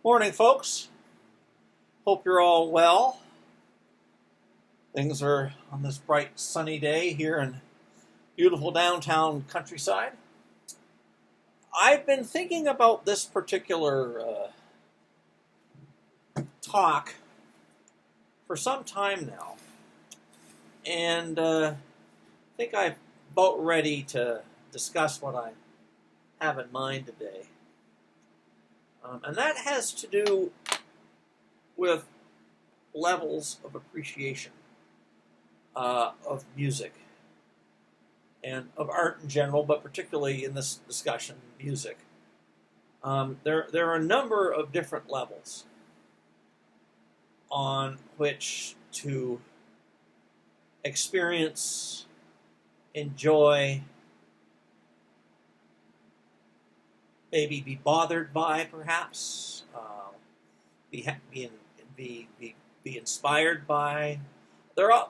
Morning, folks. Hope you're all well. Things are on this bright sunny day here in beautiful downtown countryside. I've been thinking about this particular talk for some time now, and I think I'm about ready to discuss what I have in mind today. And that has to do with levels of appreciation of music and of art in general, but particularly in this discussion, music. There are a number of different levels on which to experience, enjoy, maybe be bothered by, perhaps, be inspired by. There are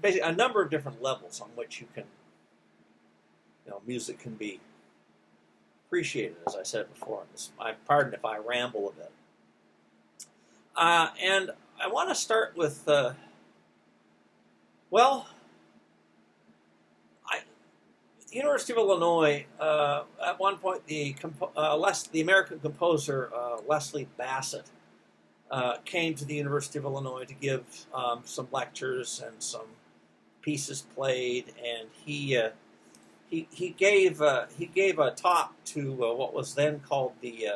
basically a number of different levels on which you can, music can be appreciated. As I said before, pardon if I ramble a bit. And I want to start with, the University of Illinois, at one point, the American composer Leslie Bassett came to the University of Illinois to give some lectures and some pieces played, and he gave a talk to what was then called the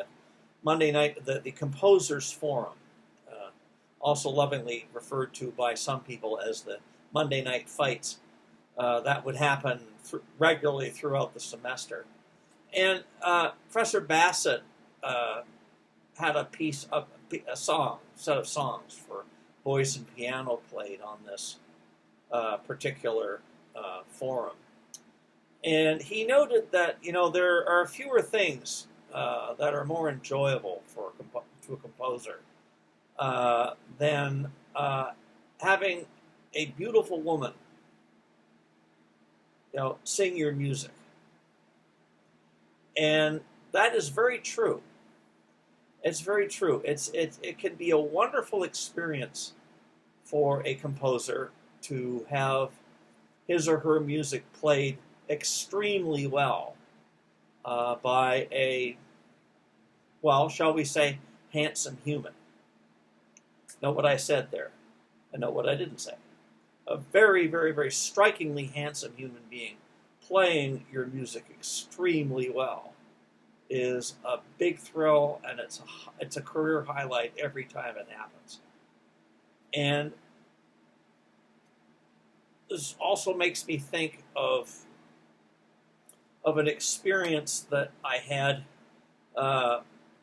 Monday night the Composers Forum, also lovingly referred to by some people as the Monday night fights. That would happen regularly throughout the semester. And Professor Bassett had a set of songs for voice and piano played on this particular forum. And he noted that, there are fewer things that are more enjoyable to a composer than having a beautiful woman sing your music. And that is very true. It's very true. It can be a wonderful experience for a composer to have his or her music played extremely well by a, shall we say, handsome human. Note what I said there, and note what I didn't say. A very, very, very strikingly handsome human being playing your music extremely well is a big thrill, and it's a career highlight every time it happens. And this also makes me think of an experience that I had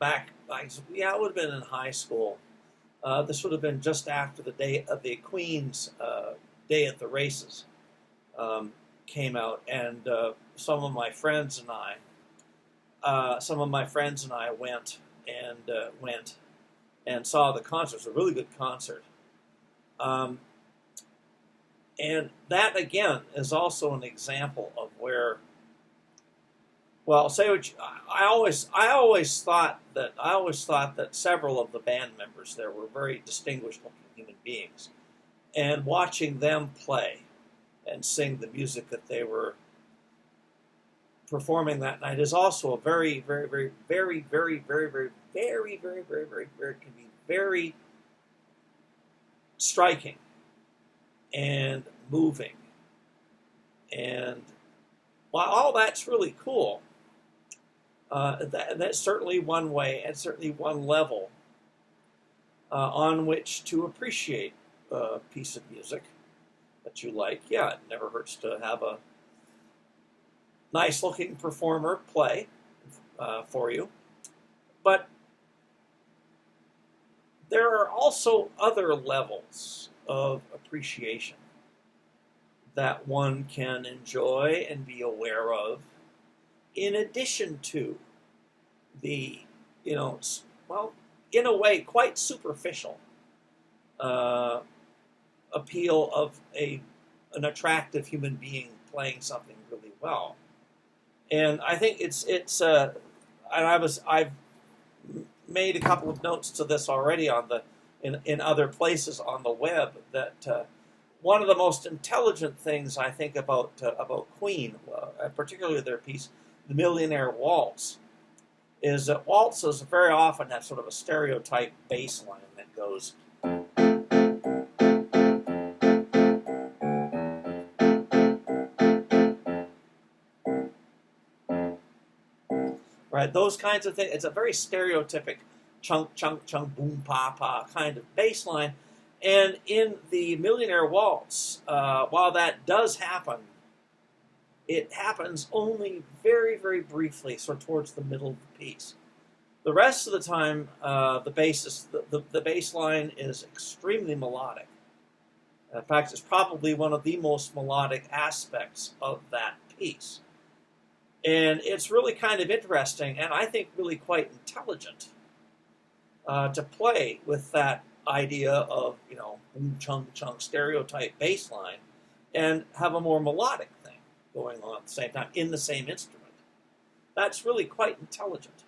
back. It would have been in high school. This would have been just after the day of the Queen's Day at the Races came out, and some of my friends and I went and saw the concert. It was a really good concert, and that again is also an example of where. Well, I always thought that several of the band members there were very distinguished-looking human beings. And watching them play and sing the music that they were performing that night is also a very, very, very, very, very, very, very, very, very, very, very, very, can be very striking and moving. And while all that's really cool, that's certainly one way and certainly one level on which to appreciate a piece of music that you like. Yeah, it never hurts to have a nice-looking performer play for you. But there are also other levels of appreciation that one can enjoy and be aware of, in addition to the, in a way, quite superficial appeal of an attractive human being playing something really well. And I think I've made a couple of notes to this already on in other places on the web, that one of the most intelligent things I think about Queen, particularly their piece, "The Millionaire Waltz," is that waltzes very often have sort of a stereotype bass line that goes. Right, those kinds of things. It's a very stereotypic chunk, chunk, chunk, boom, pa, pa kind of bass line. And in the Millionaire Waltz, while that does happen, it happens only very, very briefly, sort of towards the middle of the piece. The rest of the time, the bass line is extremely melodic. In fact, it's probably one of the most melodic aspects of that piece. And it's really kind of interesting, and I think really quite intelligent, to play with that idea of, boom, chunk, chunk, stereotype bass line, and have a more melodic thing going on at the same time in the same instrument. That's really quite intelligent.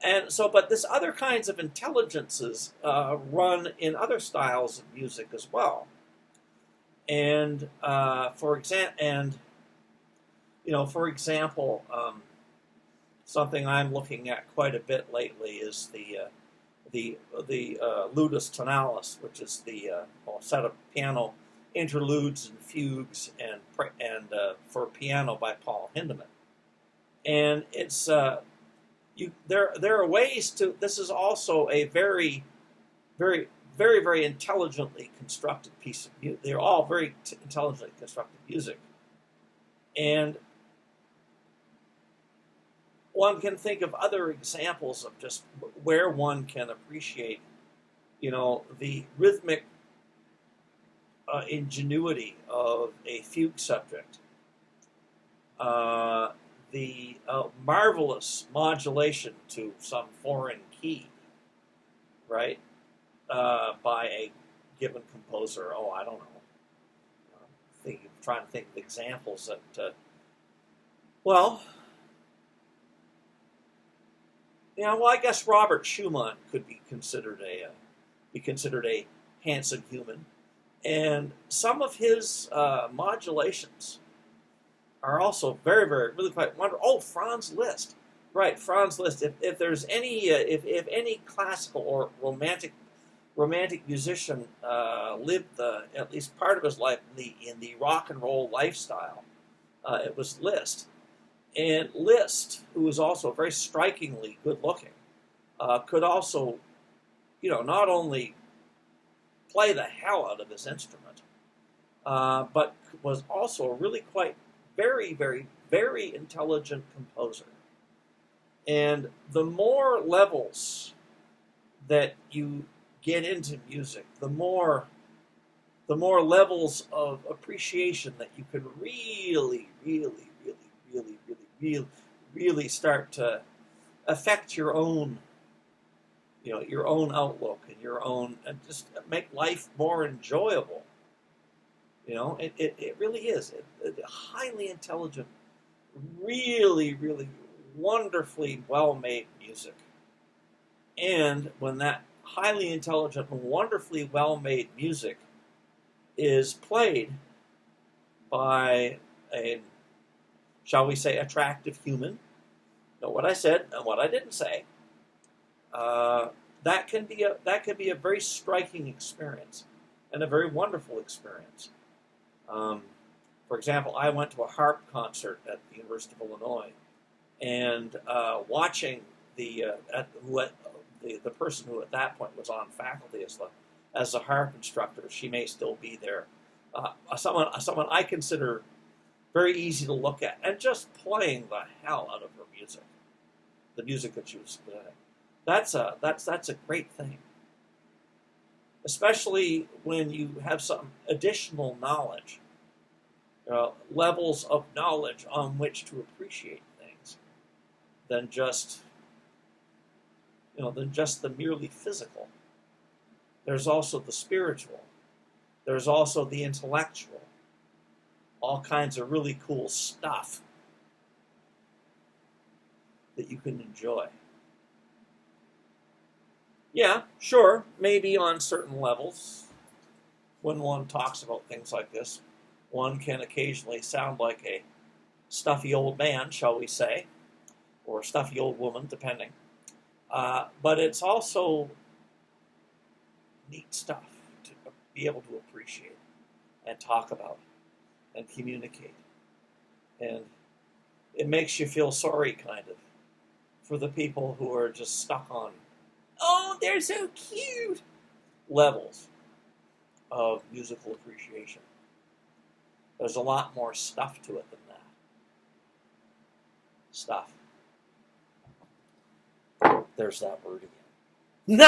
And so, but this other kinds of intelligences run in other styles of music as well. And for example, something I'm looking at quite a bit lately is the ludus tonalis, which is the set of piano interludes and fugues and for piano by Paul Hindemith. And it's there are ways to. This is also a very, very, very, very intelligently constructed piece of music. They're all very intelligently constructed music, and one can think of other examples of just where one can appreciate, the rhythmic ingenuity of a fugue subject, the marvelous modulation to some foreign key, right, by a given composer. Oh, I don't know. Trying to think of examples that, I guess Robert Schumann could be considered a handsome human, and some of his modulations are also very, very, really quite wonderful. Oh, Franz Liszt, right? Franz Liszt. If there's any, if any classical or romantic musician lived at least part of his life in the rock and roll lifestyle, it was Liszt. And Liszt, who was also very strikingly good looking, could also, not only play the hell out of his instrument, but was also really quite very, very, very intelligent composer. And the more levels that you get into music, the more levels of appreciation that you can really, really, really, really, really, really, really start to affect your own, your own outlook and just make life more enjoyable. It really is. Highly intelligent, really, really wonderfully well-made music. And when that highly intelligent and wonderfully well-made music is played by a, shall we say, attractive human, know what I said and what I didn't say, that can be a very striking experience and a very wonderful experience. For example, I went to a harp concert at the University of Illinois, and watching the person who at that point was on faculty as the harp instructor, she may still be there. Someone I consider very easy to look at, and just playing the hell out of her music, the music that she was playing. That's a great thing, especially when you have some additional knowledge, levels of knowledge on which to appreciate things, than just the merely physical. There's also the spiritual. There's also the intellectual. All kinds of really cool stuff that you can enjoy. Yeah, sure, maybe on certain levels, when one talks about things like this, one can occasionally sound like a stuffy old man, shall we say, or a stuffy old woman, depending. But it's also neat stuff to be able to appreciate and talk about and communicate. And it makes you feel sorry, kind of, for the people who are just stuck on, oh, they're so cute, levels of musical appreciation. There's a lot more stuff to it than that. Stuff. There's that word again.